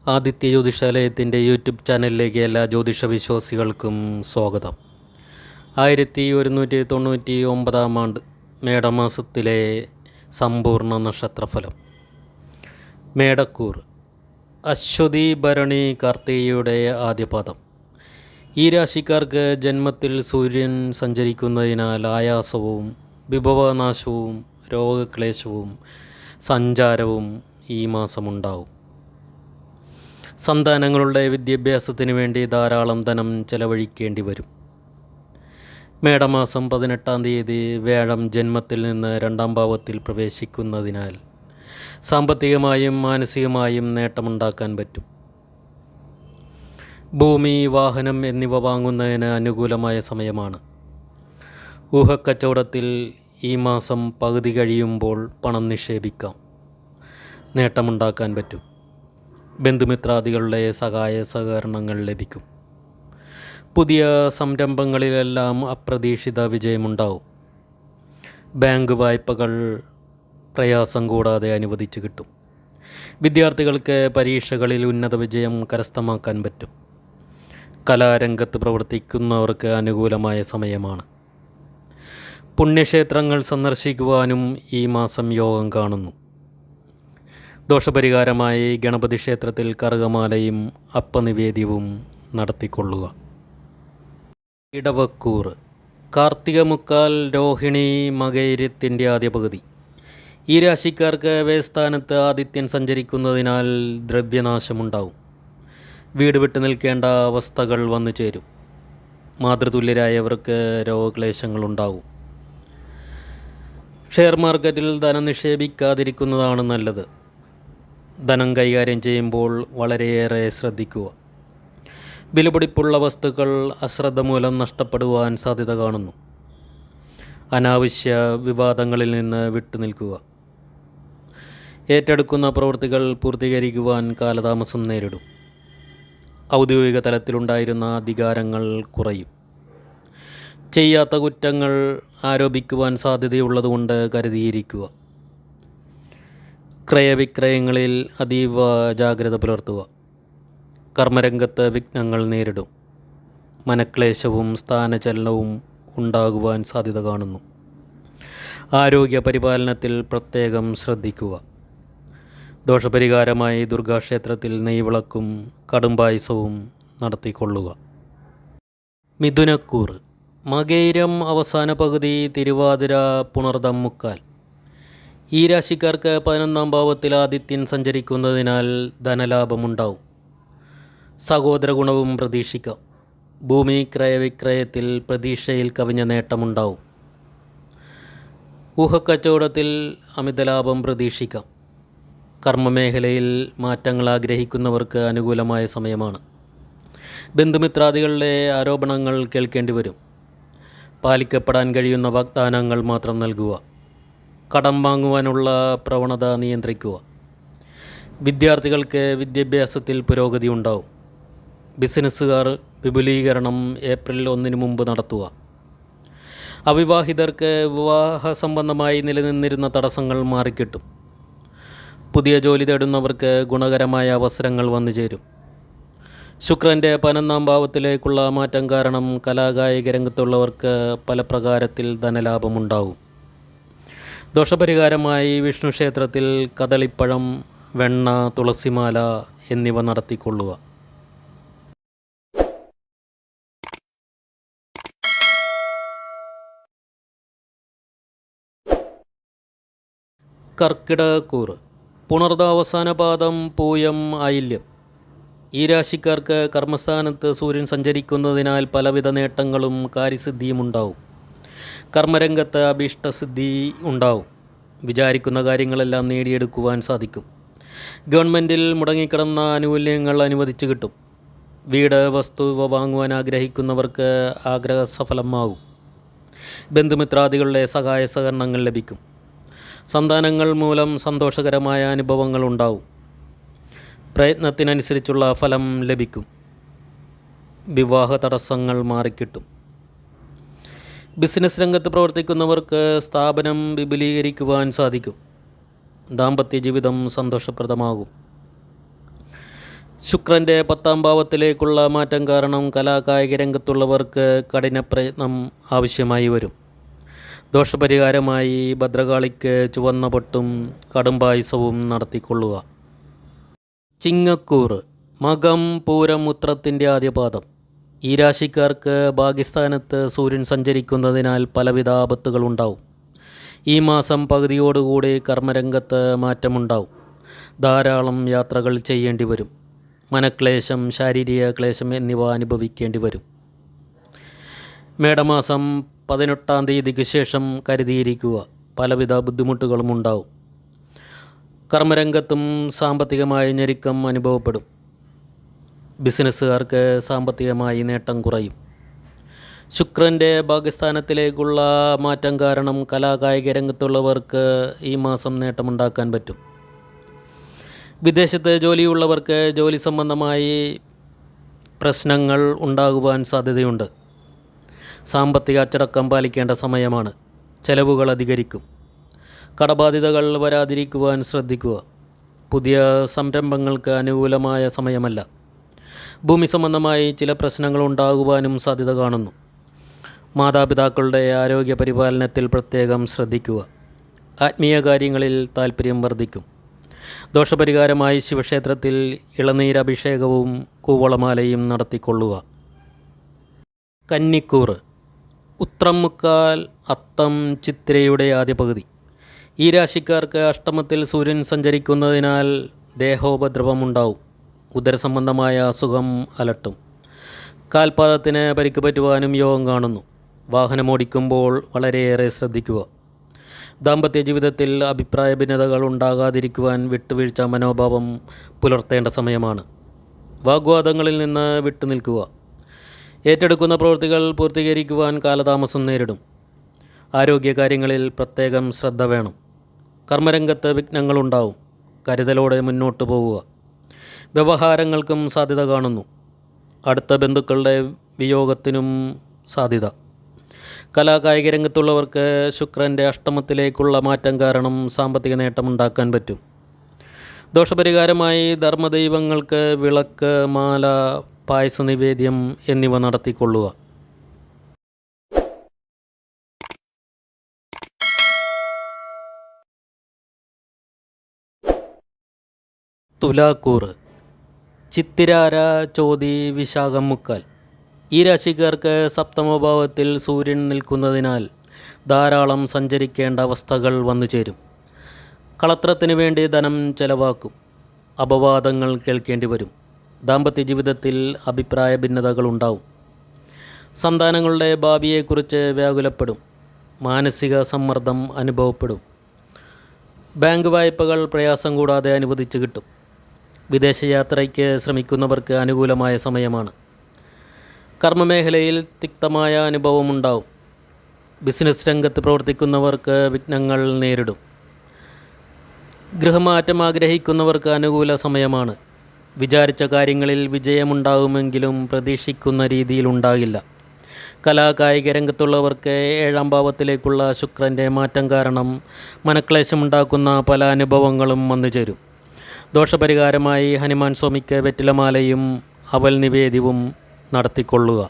Aditya ജ്യോതിഷാലയത്തിൻ്റെ YouTube ചാനലിലേക്ക് എല്ലാ ജ്യോതിഷ വിശ്വാസികൾക്കും സ്വാഗതം. 1199 ആണ്ട് മേടമാസത്തിലെ സമ്പൂർണ്ണ നക്ഷത്രഫലം. മേടക്കൂർ അശ്വതി ഭരണി കാർത്തികയുടെ ആദ്യപാദം. ഈ രാശിക്കാർക്ക് ജന്മത്തിൽ സൂര്യൻ സഞ്ചരിക്കുന്നതിനാൽ ആയാസവും വിഭവനാശവും രോഗക്ലേശവും സഞ്ചാരവും ഈ മാസമുണ്ടാവും. സന്താനങ്ങളുടെ വിദ്യാഭ്യാസത്തിന് വേണ്ടി ധാരാളം ധനം ചെലവഴിക്കേണ്ടി വരും. മേടമാസം 18-ാം തീയതി വ്യാഴം ജന്മത്തിൽ നിന്ന് 2-ാം ഭാവത്തിൽ പ്രവേശിക്കുന്നതിനാൽ സാമ്പത്തികമായും മാനസികമായും നേട്ടമുണ്ടാക്കാൻ പറ്റും. ഭൂമി, വാഹനം എന്നിവ വാങ്ങുന്നതിന് അനുകൂലമായ സമയമാണ്. ഊഹക്കച്ചവടത്തിൽ ഈ മാസം പകുതി കഴിയുമ്പോൾ പണം നിക്ഷേപിക്കാം, നേട്ടമുണ്ടാക്കാൻ പറ്റും. ബന്ധുമിത്രാദികളുടെ സഹായ സഹകരണങ്ങൾ ലഭിക്കും. പുതിയ സംരംഭങ്ങളിലെല്ലാം അപ്രതീക്ഷിത വിജയമുണ്ടാവും. ബാങ്ക് വായ്പകൾ പ്രയാസം കൂടാതെ അനുവദിച്ചു കിട്ടും. വിദ്യാർത്ഥികൾക്ക് പരീക്ഷകളിൽ ഉന്നത വിജയം കരസ്ഥമാക്കാൻ പറ്റും. കലാരംഗത്ത് പ്രവർത്തിക്കുന്നവർക്ക് അനുകൂലമായ സമയമാണ്. പുണ്യക്ഷേത്രങ്ങൾ സന്ദർശിക്കുവാനും ഈ മാസം യോഗം കാണുന്നു. ദോഷപരിഹാരമായി ഗണപതി ക്ഷേത്രത്തിൽ കറുകമാലയും അപ്പനിവേദ്യവും നടത്തിക്കൊള്ളുക. ഇടവക്കൂർ കാർത്തിക മുക്കാൽ രോഹിണി മകയിരത്തിൻ്റെ ആദ്യ പകുതി. ഈ രാശിക്കാർക്ക് വ്യയസ്ഥാനത്ത് ആദിത്യൻ സഞ്ചരിക്കുന്നതിനാൽ ദ്രവ്യനാശമുണ്ടാവും. വീട് വിട്ടു നിൽക്കേണ്ട അവസ്ഥകൾ വന്നു ചേരും. മാതൃതുല്യരായവർക്ക് രോഗക്ലേശങ്ങളുണ്ടാവും. ഷെയർ മാർക്കറ്റിൽ ധനം നിക്ഷേപിക്കാതിരിക്കുന്നതാണ് നല്ലത്. ധനം കൈകാര്യം ചെയ്യുമ്പോൾ വളരെയേറെ ശ്രദ്ധിക്കുക. വിലപിടിപ്പുള്ള വസ്തുക്കൾ അശ്രദ്ധ മൂലം നഷ്ടപ്പെടുവാൻ സാധ്യത കാണുന്നു. അനാവശ്യ വിവാദങ്ങളിൽ നിന്ന് വിട്ടുനിൽക്കുക. ഏറ്റെടുക്കുന്ന പ്രവൃത്തികൾ പൂർത്തീകരിക്കുവാൻ കാലതാമസം നേരിടും. ഔദ്യോഗിക തലത്തിലുണ്ടായിരുന്ന അധികാരങ്ങൾ കുറയും. ചെയ്യാത്ത കുറ്റങ്ങൾ ആരോപിക്കുവാൻ സാധ്യതയുള്ളതുകൊണ്ട് കരുതിയിരിക്കുക. ക്രയവിക്രയങ്ങളിൽ അതീവ ജാഗ്രത പുലർത്തുക. കർമ്മരംഗത്ത് വിഘ്നങ്ങൾ നേരിടും. മനക്ലേശവും സ്ഥാനചലനവും ഉണ്ടാകുവാൻ സാധ്യത കാണുന്നു. ആരോഗ്യ പരിപാലനത്തിൽ പ്രത്യേകം ശ്രദ്ധിക്കുക. ദോഷപരിഹാരമായി ദുർഗാക്ഷേത്രത്തിൽ നെയ്വിളക്കും കടുംപായസവും നടത്തിക്കൊള്ളുക. മിഥുനക്കൂർ മകയിരം അവസാന പകുതി, തിരുവാതിര പുണർദം മുക്കാൽ. ഈ രാശിക്കാർക്ക് 11-ാം ഭാവത്തിൽ ആദിത്യൻ സഞ്ചരിക്കുന്നതിനാൽ ധനലാഭമുണ്ടാവും. സഹോദര ഗുണവും പ്രതീക്ഷിക്കാം. ഭൂമി ക്രയവിക്രയത്തിൽ പ്രതീക്ഷയിൽ കവിഞ്ഞ നേട്ടമുണ്ടാവും. ഊഹക്കച്ചവടത്തിൽ അമിതലാഭം പ്രതീക്ഷിക്കാം. കർമ്മമേഖലയിൽ മാറ്റങ്ങൾ ആഗ്രഹിക്കുന്നവർക്ക് അനുകൂലമായ സമയമാണ്. ബന്ധുമിത്രാദികളുടെ ആരോപണങ്ങൾ കേൾക്കേണ്ടി വരും. പാലിക്കപ്പെടാൻ കഴിയുന്ന വാഗ്ദാനങ്ങൾ മാത്രം നൽകുക. കടം വാങ്ങുവാനുള്ള പ്രവണത നിയന്ത്രിക്കുക. വിദ്യാർത്ഥികൾക്ക് വിദ്യാഭ്യാസത്തിൽ പുരോഗതി ഉണ്ടാവും. ബിസിനസ്സുകാർ വിപുലീകരണം ഏപ്രിൽ 1 മുമ്പ് നടത്തുക. അവിവാഹിതർക്ക് വിവാഹ സംബന്ധമായി നിലനിന്നിരുന്ന തടസ്സങ്ങൾ മാറിക്കിട്ടും. പുതിയ ജോലി തേടുന്നവർക്ക് ഗുണകരമായ അവസരങ്ങൾ വന്നു ചേരും. ശുക്രൻ്റെ 11-ാം ഭാവത്തിലേക്കുള്ള മാറ്റം കാരണം കലാകായിക രംഗത്തുള്ളവർക്ക് പല പ്രകാരത്തിൽ ധനലാഭമുണ്ടാവും. ദോഷപരിഹാരമായി വിഷ്ണു ക്ഷേത്രത്തിൽ കദളിപ്പഴം, വെണ്ണ, തുളസിമാല എന്നിവ നടത്തിക്കൊള്ളുക. കർക്കിടകക്കൂർ പുണർദ അവസാന പാദം, പൂയം, ആയില്യം. ഈ രാശിക്കാർക്ക് കർമ്മസ്ഥാനത്ത് സൂര്യൻ സഞ്ചരിക്കുന്നതിനാൽ പലവിധ നേട്ടങ്ങളും കാര്യസിദ്ധിയും ഉണ്ടാവും. കർമ്മരംഗത്ത് അഭീഷ്ടസിദ്ധി ഉണ്ടാവും. വിചാരിക്കുന്ന കാര്യങ്ങളെല്ലാം നേടിയെടുക്കുവാൻ സാധിക്കും. ഗവൺമെൻറ്റിൽ മുടങ്ങിക്കിടന്ന ആനുകൂല്യങ്ങൾ അനുവദിച്ചു കിട്ടും. വീട്, വസ്തു ഇവ വാങ്ങുവാൻ ആഗ്രഹിക്കുന്നവർക്ക് ആഗ്രഹ സഫലമാകും. ബന്ധുമിത്രാദികളുടെ സഹായ സഹകരണങ്ങൾ ലഭിക്കും. സന്താനങ്ങൾ മൂലം സന്തോഷകരമായ അനുഭവങ്ങൾ ഉണ്ടാവും. പ്രയത്നത്തിനനുസരിച്ചുള്ള ഫലം ലഭിക്കും. വിവാഹ തടസ്സങ്ങൾ മാറിക്കിട്ടും. ബിസിനസ് രംഗത്ത് പ്രവർത്തിക്കുന്നവർക്ക് സ്ഥാപനം വിപുലീകരിക്കുവാൻ സാധിക്കും. ദാമ്പത്യ ജീവിതം സന്തോഷപ്രദമാകും. ശുക്രൻ്റെ 10-ാം ഭാവത്തിലേക്കുള്ള മാറ്റം കാരണം കലാകായിക രംഗത്തുള്ളവർക്ക് കഠിന പ്രയത്നം ആവശ്യമായി വരും. ദോഷപരിഹാരമായി ഭദ്രകാളിക്ക് ചുവന്ന പൊട്ടും കടുംപായസവും നടത്തിക്കൊള്ളുക. ചിങ്ങക്കൂറ് മകം പൂരം ഉത്രത്തിൻ്റെ ആദ്യപാദം. ഈ രാശിക്കാർക്ക് ഭാഗ്യസ്ഥാനത്ത് സൂര്യൻ സഞ്ചരിക്കുന്നതിനാൽ പലവിധ ആപത്തുകളുണ്ടാവും. ഈ മാസം പകുതിയോടുകൂടി കർമ്മരംഗത്ത് മാറ്റമുണ്ടാവും. ധാരാളം യാത്രകൾ ചെയ്യേണ്ടി വരും. മനക്ലേശം, ശാരീരിക ക്ലേശം എന്നിവ അനുഭവിക്കേണ്ടി വരും. മേടമാസം 18-ാം തീയതിക്ക് ശേഷം കരുതിയിരിക്കുക. പലവിധ ബുദ്ധിമുട്ടുകളും ഉണ്ടാവും. കർമ്മരംഗത്തും സാമ്പത്തികമായ ഞെരുക്കം അനുഭവപ്പെടും. ബിസിനസ്സുകാർക്ക് സാമ്പത്തികമായി നേട്ടം കുറയും. ശുക്രൻ്റെ ഭാഗ്യസ്ഥാനത്തിലേക്കുള്ള മാറ്റം കാരണം കലാകായിക രംഗത്തുള്ളവർക്ക് ഈ മാസം നേട്ടമുണ്ടാക്കാൻ പറ്റും. വിദേശത്ത് ജോലിയുള്ളവർക്ക് ജോലി സംബന്ധമായി പ്രശ്നങ്ങൾ ഉണ്ടാകുവാൻ സാധ്യതയുണ്ട്. സാമ്പത്തിക അച്ചടക്കം പാലിക്കേണ്ട സമയമാണ്. ചെലവുകൾ അധികരിക്കും. കടബാധ്യതകൾ വരാതിരിക്കുവാൻ ശ്രദ്ധിക്കുക. പുതിയ സംരംഭങ്ങൾക്ക് അനുകൂലമായ സമയമല്ല. ഭൂമി സംബന്ധമായി ചില പ്രശ്നങ്ങൾ ഉണ്ടാകുവാനും സാധ്യത കാണുന്നു. മാതാപിതാക്കളുടെ ആരോഗ്യ പരിപാലനത്തിൽ പ്രത്യേകം ശ്രദ്ധിക്കുക. ആത്മീയ കാര്യങ്ങളിൽ താൽപ്പര്യം വർദ്ധിക്കും. ദോഷപരിഹാരമായി ശിവക്ഷേത്രത്തിൽ ഇളനീരഭിഷേകവും കൂവളമാലയും നടത്തിക്കൊള്ളുക. കന്നിക്കൂറ് ഉത്രം മുക്കാൽ അത്തം ചിത്തിരയുടെ ആദ്യ പകുതി. ഈ രാശിക്കാർക്ക് അഷ്ടമത്തിൽ സൂര്യൻ സഞ്ചരിക്കുന്നതിനാൽ ദേഹോപദ്രവമുണ്ടാവും. ഉദരസംബന്ധമായ അസുഖം അലട്ടും. കാൽപാദത്തിന് പരിക്ക് പറ്റുവാനും യോഗം കാണുന്നു. വാഹനമോടിക്കുമ്പോൾ വളരെയേറെ ശ്രദ്ധിക്കുക. ദാമ്പത്യ ജീവിതത്തിൽ അഭിപ്രായ ഭിന്നതകൾ ഉണ്ടാകാതിരിക്കുവാൻ വിട്ടുവീഴ്ച മനോഭാവം പുലർത്തേണ്ട സമയമാണ്. വാഗ്വാദങ്ങളിൽ നിന്ന് വിട്ടുനിൽക്കുക. ഏറ്റെടുക്കുന്ന പ്രവൃത്തികൾ പൂർത്തീകരിക്കുവാൻ കാലതാമസം നേരിടും. ആരോഗ്യകാര്യങ്ങളിൽ പ്രത്യേകം ശ്രദ്ധ വേണം. കർമ്മരംഗത്ത് വിഘ്നങ്ങളുണ്ടാവും. കരുതലോടെ മുന്നോട്ട് പോവുക. വ്യവഹാരങ്ങൾക്കും സാധ്യത കാണുന്നു. അടുത്ത ബന്ധുക്കളുടെ വിയോഗത്തിനും സാധ്യത. കലാകായിക രംഗത്തുള്ളവർക്ക് ശുക്രൻ്റെ അഷ്ടമത്തിലേക്കുള്ള മാറ്റം കാരണം സാമ്പത്തിക നേട്ടമുണ്ടാക്കാൻ പറ്റും. ദോഷപരിഹാരമായി ധർമ്മദൈവങ്ങൾക്ക് വിളക്ക്, മാല, പായസ നിവേദ്യം എന്നിവ നടത്തിക്കൊള്ളുക. തുലാക്കൂറ് ചിത്തിരാര, ചോതി, വിശാഖം മുക്കാൽ. ഈ രാശിക്കാർക്ക് സപ്തമഭാവത്തിൽ സൂര്യൻ നിൽക്കുന്നതിനാൽ ധാരാളം സഞ്ചരിക്കേണ്ട അവസ്ഥകൾ വന്നു ചേരും. കളത്രത്തിന് വേണ്ടി ധനം ചെലവാക്കും. അപവാദങ്ങൾ കേൾക്കേണ്ടി വരും. ദാമ്പത്യ ജീവിതത്തിൽ അഭിപ്രായ ഭിന്നതകളുണ്ടാവും. സന്താനങ്ങളുടെ ഭാവിയെക്കുറിച്ച് വ്യാകുലപ്പെടും. മാനസിക സമ്മർദ്ദം അനുഭവപ്പെടും. ബാങ്ക് വായ്പകൾ പ്രയാസം കൂടാതെ അനുവദിച്ചു കിട്ടും. വിദേശയാത്രയ്ക്ക് ശ്രമിക്കുന്നവർക്ക് അനുകൂലമായ സമയമാണ്. കർമ്മമേഖലയിൽ തിക്തമായ അനുഭവമുണ്ടാവും. ബിസിനസ് രംഗത്ത് പ്രവർത്തിക്കുന്നവർക്ക് വിഘ്നങ്ങൾ നേരിടും. ഗൃഹമാറ്റം ആഗ്രഹിക്കുന്നവർക്ക് അനുകൂല സമയമാണ്. വിചാരിച്ച കാര്യങ്ങളിൽ വിജയമുണ്ടാകുമെങ്കിലും പ്രതീക്ഷിക്കുന്ന രീതിയിലുണ്ടാകില്ല. കലാകായിക രംഗത്തുള്ളവർക്ക് 7-ാം ഭാവത്തിലേക്കുള്ള ശുക്രൻ്റെ മാറ്റം കാരണം മനക്ലേശമുണ്ടാക്കുന്ന പല അനുഭവങ്ങളും വന്നു ചേരും. ദോഷപരിഹാരമായി ഹനുമാൻ സ്വാമിക്ക് വെറ്റിലമാലയും അവൽ നിവേദ്യവും നടത്തിക്കൊള്ളുക.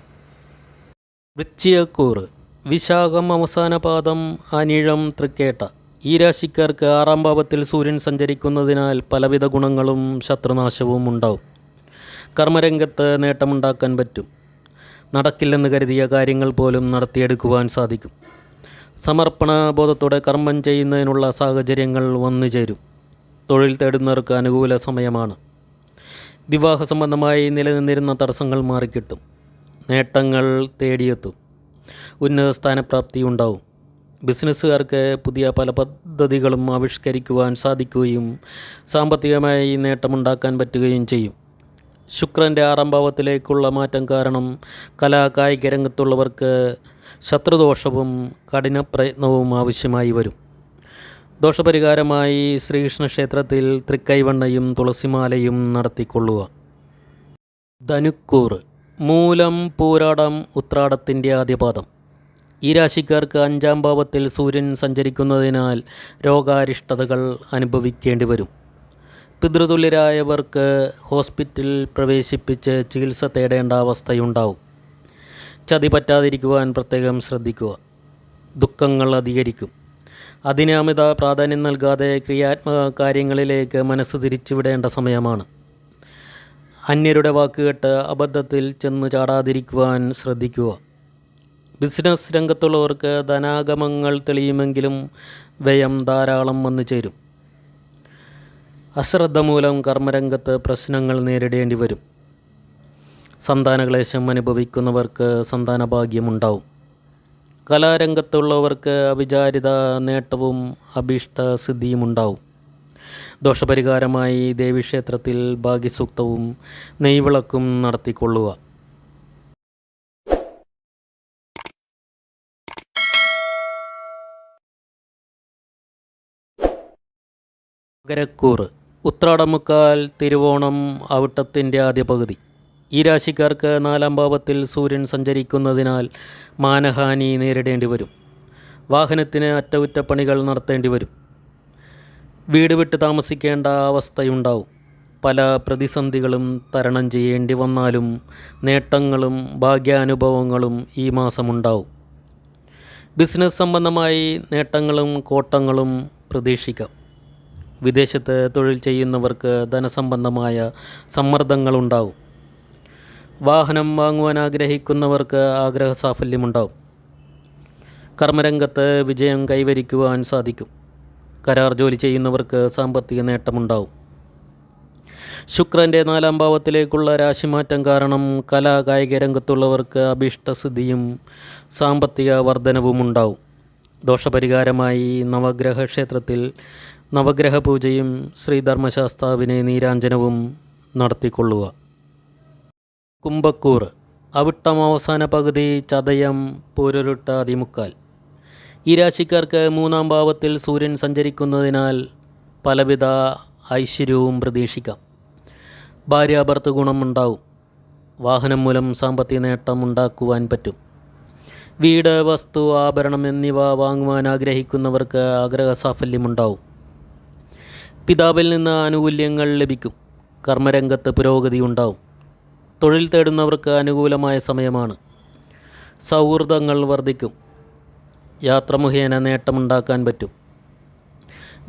വൃശ്ചികക്കൂറ് വിശാഖം അവസാന പാദം, അനിഴം, തൃക്കേട്ട. ഈ രാശിക്കാർക്ക് 6-ാം ഭാവത്തിൽ സൂര്യൻ സഞ്ചരിക്കുന്നതിനാൽ പലവിധ ഗുണങ്ങളും ശത്രുനാശവും ഉണ്ടാവും. കർമ്മരംഗത്ത് നേട്ടമുണ്ടാക്കാൻ പറ്റും. നടക്കില്ലെന്ന് കരുതിയ കാര്യങ്ങൾ പോലും നടത്തിയെടുക്കുവാൻ സാധിക്കും. സമർപ്പണ ബോധത്തോടെ കർമ്മം ചെയ്യുന്നതിനുള്ള സാഹചര്യങ്ങൾ വന്നു ചേരും. തൊഴിൽ തേടുന്നവർക്ക് അനുകൂല സമയമാണ്. വിവാഹ സംബന്ധമായി നിലനിന്നിരുന്ന തടസ്സങ്ങൾ മാറിക്കിട്ടും. നേട്ടങ്ങൾ തേടിയെത്തും. ഉന്നത സ്ഥാനപ്രാപ്തി ഉണ്ടാവും. ബിസിനസ്സുകാർക്ക് പുതിയ പല പദ്ധതികളും ആവിഷ്കരിക്കുവാൻ സാധിക്കുകയും സാമ്പത്തികമായി നേട്ടമുണ്ടാക്കാൻ പറ്റുകയും ചെയ്യും. ശുക്രൻ്റെ 6-ാം ഭാവത്തിലേക്കുള്ള മാറ്റം കാരണം കലാകായിക രംഗത്തുള്ളവർക്ക് ശത്രുദോഷവും കഠിന പ്രയത്നവും ആവശ്യമായി വരും. ദോഷപരിഹാരമായി ശ്രീകൃഷ്ണ ക്ഷേത്രത്തിൽ തൃക്കൈവണ്ണയും തുളസിമാലയും നടത്തിക്കൊള്ളുക. ധനുക്കൂറ് മൂലം, പൂരാടം, ഉത്രാടത്തിൻ്റെ ആദ്യപാദം. ഈ രാശിക്കാർക്ക് 5-ാം ഭാവത്തിൽ സൂര്യൻ സഞ്ചരിക്കുന്നതിനാൽ രോഗാരിഷ്ടതകൾ അനുഭവിക്കേണ്ടി വരും. പിതൃതുല്യരായവർക്ക് ഹോസ്പിറ്റലിൽ പ്രവേശിപ്പിച്ച് ചികിത്സ തേടേണ്ട അവസ്ഥയുണ്ടാവും. ചതി പറ്റാതിരിക്കുവാൻ പ്രത്യേകം ശ്രദ്ധിക്കുക. ദുഃഖങ്ങൾ അധികരിക്കും. അതിന് അമിത പ്രാധാന്യം നൽകാതെ ക്രിയാത്മക കാര്യങ്ങളിലേക്ക് മനസ്സ് തിരിച്ചുവിടേണ്ട സമയമാണ്. അന്യരുടെ വാക്കുകേട്ട് അബദ്ധത്തിൽ ചെന്ന് ചാടാതിരിക്കുവാൻ ശ്രദ്ധിക്കുക. ബിസിനസ് രംഗത്തുള്ളവർക്ക് ധനാഗമങ്ങൾ തെളിയുമെങ്കിലും വ്യയം ധാരാളം വന്നു ചേരും. അശ്രദ്ധ മൂലം കർമ്മരംഗത്ത് പ്രശ്നങ്ങൾ നേരിടേണ്ടി വരും. സന്താനക്ലേശം അനുഭവിക്കുന്നവർക്ക് സന്താനഭാഗ്യമുണ്ടാവും. കലാരംഗത്തുള്ളവർക്ക് അവിചാരിത നേട്ടവും അഭീഷ്ടസിദ്ധിയും ഉണ്ടാവും. ദോഷപരിഹാരമായി ദേവീക്ഷേത്രത്തിൽ ഭാഗ്യസൂക്തവും നെയ്വിളക്കും നടത്തിക്കൊള്ളുക. മകരക്കൂറ്. ഉത്രാടമുക്കാൽ, തിരുവോണം, അവിട്ടത്തിൻ്റെ ആദ്യ പകുതി. ഈ രാശിക്കാർക്ക് 4-ാം ഭാവത്തിൽ സൂര്യൻ സഞ്ചരിക്കുന്നതിനാൽ മാനഹാനി നേരിടേണ്ടി വരും. വാഹനത്തിന് അറ്റകുറ്റപ്പണികൾ നടത്തേണ്ടി വരും. വീട് വിട്ട് താമസിക്കേണ്ട അവസ്ഥയുണ്ടാവും. പല പ്രതിസന്ധികളും തരണം ചെയ്യേണ്ടി വന്നാലും നേട്ടങ്ങളും ഭാഗ്യാനുഭവങ്ങളും ഈ മാസമുണ്ടാവും. ബിസിനസ് സംബന്ധമായി നേട്ടങ്ങളും കോട്ടങ്ങളും പ്രതീക്ഷിക്കാം. വിദേശത്ത് തൊഴിൽ ചെയ്യുന്നവർക്ക് ധനസംബന്ധമായ സമ്മർദ്ദങ്ങളുണ്ടാവും. വാഹനം വാങ്ങുവാൻ ആഗ്രഹിക്കുന്നവർക്ക് ആഗ്രഹ സാഫല്യമുണ്ടാവും. കർമ്മരംഗത്ത് വിജയം കൈവരിക്കുവാൻ സാധിക്കും. കരാർ ജോലി ചെയ്യുന്നവർക്ക് സാമ്പത്തിക നേട്ടമുണ്ടാവും. ശുക്രൻ്റെ 4-ാം ഭാവത്തിലേക്കുള്ള രാശിമാറ്റം കാരണം കലാകായിക രംഗത്തുള്ളവർക്ക് അഭീഷ്ടസിദ്ധിയും സാമ്പത്തിക വർധനവും ഉണ്ടാവും. ദോഷപരിഹാരമായി നവഗ്രഹ ക്ഷേത്രത്തിൽ നവഗ്രഹ പൂജയും ശ്രീധർമ്മശാസ്താവിനെ നീരാഞ്ജനവും നടത്തിക്കൊള്ളുക. കുംഭക്കൂറ്. അവിട്ടം അവസാന പകുതി, ചതയം, പൂരുരുട്ടാതി മുക്കാൽ. ഈ രാശിക്കാർക്ക് 3-ാം ഭാവത്തിൽ സൂര്യൻ സഞ്ചരിക്കുന്നതിനാൽ പലവിധ ഐശ്വര്യവും പ്രതീക്ഷിക്കാം. ഭാര്യാഭർത്തൃ ഗുണമുണ്ടാവും. വാഹനം മൂലം സാമ്പത്തിക നേട്ടം ഉണ്ടാക്കുവാൻ പറ്റും. വീട്, വസ്തു, ആഭരണം എന്നിവ വാങ്ങുവാൻ ആഗ്രഹിക്കുന്നവർക്ക് ആഗ്രഹ സാഫല്യമുണ്ടാവും. പിതാവിൽ നിന്ന് ആനുകൂല്യങ്ങൾ ലഭിക്കും. കർമ്മരംഗത്ത് പുരോഗതി ഉണ്ടാവും. തൊഴിൽ തേടുന്നവർക്ക് അനുകൂലമായ സമയമാണ്. സൗഹൃദങ്ങൾ വർദ്ധിക്കും. യാത്ര മുഖേന നേട്ടമുണ്ടാക്കാൻ പറ്റും.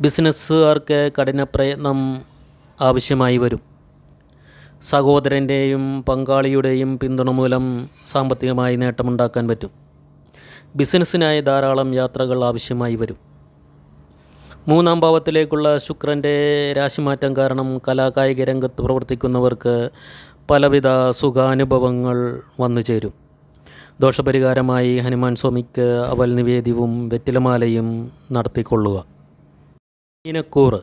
ബിസിനസ്സുകാർക്ക് കഠിന പ്രയത്നം ആവശ്യമായി വരും. സഹോദരൻ്റെയും പങ്കാളിയുടെയും പിന്തുണ മൂലം സാമ്പത്തികമായി നേട്ടമുണ്ടാക്കാൻ പറ്റും. ബിസിനസ്സിനായി ധാരാളം യാത്രകൾ ആവശ്യമായി വരും. 3-ാം ഭാവത്തിലേക്കുള്ള ശുക്രൻ്റെ രാശിമാറ്റം കാരണം കലാകായിക രംഗത്ത് പ്രവർത്തിക്കുന്നവർക്ക് പലവിധ സുഖാനുഭവങ്ങൾ വന്നു ചേരും. ദോഷപരിഹാരമായി ഹനുമാൻ സ്വാമിക്ക് അവൽ നിവേദ്യവും വെറ്റിലമാലയും നടത്തിക്കൊള്ളുക. മീനക്കൂറ്.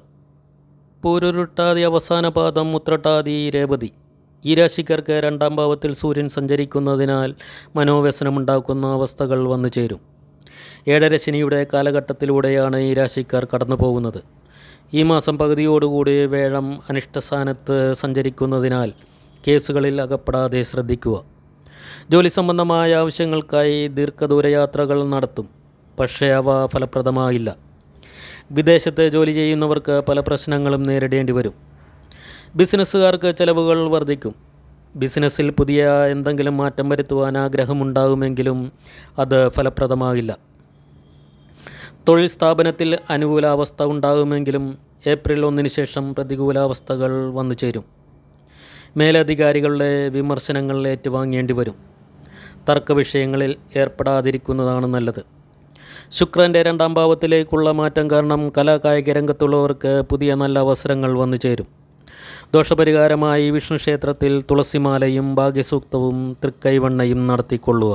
പൂരുരുട്ടാതി അവസാന പാദം, ഉത്രട്ടാതി, രേവതി. ഈ രാശിക്കാർക്ക് 2-ാം ഭാവത്തിൽ സൂര്യൻ സഞ്ചരിക്കുന്നതിനാൽ മനോവ്യസനമുണ്ടാക്കുന്ന അവസ്ഥകൾ വന്നു ചേരും. 7ര ശനിയുടെ കാലഘട്ടത്തിലൂടെയാണ് ഈ രാശിക്കാർ കടന്നു പോകുന്നത്. ഈ മാസം പകുതിയോടുകൂടി വേഴം അനിഷ്ടസ്ഥാനത്ത് സഞ്ചരിക്കുന്നതിനാൽ കേസുകളിൽ അകപ്പെടാതെ ശ്രദ്ധിക്കുക. ജോലി സംബന്ധമായ ആവശ്യങ്ങൾക്കായി ദീർഘദൂരയാത്രകൾ നടത്തും. പക്ഷേ അവ ഫലപ്രദമായില്ല. വിദേശത്ത് ജോലി ചെയ്യുന്നവർക്ക് പല പ്രശ്നങ്ങളും നേരിടേണ്ടി വരും. ബിസിനസ്സുകാർക്ക് ചെലവുകൾ വർദ്ധിക്കും. ബിസിനസ്സിൽ പുതിയ എന്തെങ്കിലും മാറ്റം വരുത്തുവാൻ ആഗ്രഹമുണ്ടാകുമെങ്കിലും അത് ഫലപ്രദമാകില്ല. തൊഴിൽ സ്ഥാപനത്തിൽ അനുകൂലാവസ്ഥ ഉണ്ടാകുമെങ്കിലും ഏപ്രിൽ 1-ന് ശേഷം പ്രതികൂലാവസ്ഥകൾ വന്നു ചേരും. മേലധികാരികളുടെ വിമർശനങ്ങൾ ഏറ്റുവാങ്ങേണ്ടി വരും. തർക്ക വിഷയങ്ങളിൽ ഏർപ്പെടാതിരിക്കുന്നതാണ് നല്ലത്. ശുക്രൻ്റെ 2-ാം ഭാവത്തിലേക്കുള്ള മാറ്റം കാരണം കലാകായിക രംഗത്തുള്ളവർക്ക് പുതിയ നല്ല അവസരങ്ങൾ വന്നു ചേരും. ദോഷപരിഹാരമായി വിഷ്ണു ക്ഷേത്രത്തിൽ തുളസിമാലയും ഭാഗ്യസൂക്തവും തൃക്കൈവണ്ണയും നടത്തിക്കൊള്ളുക.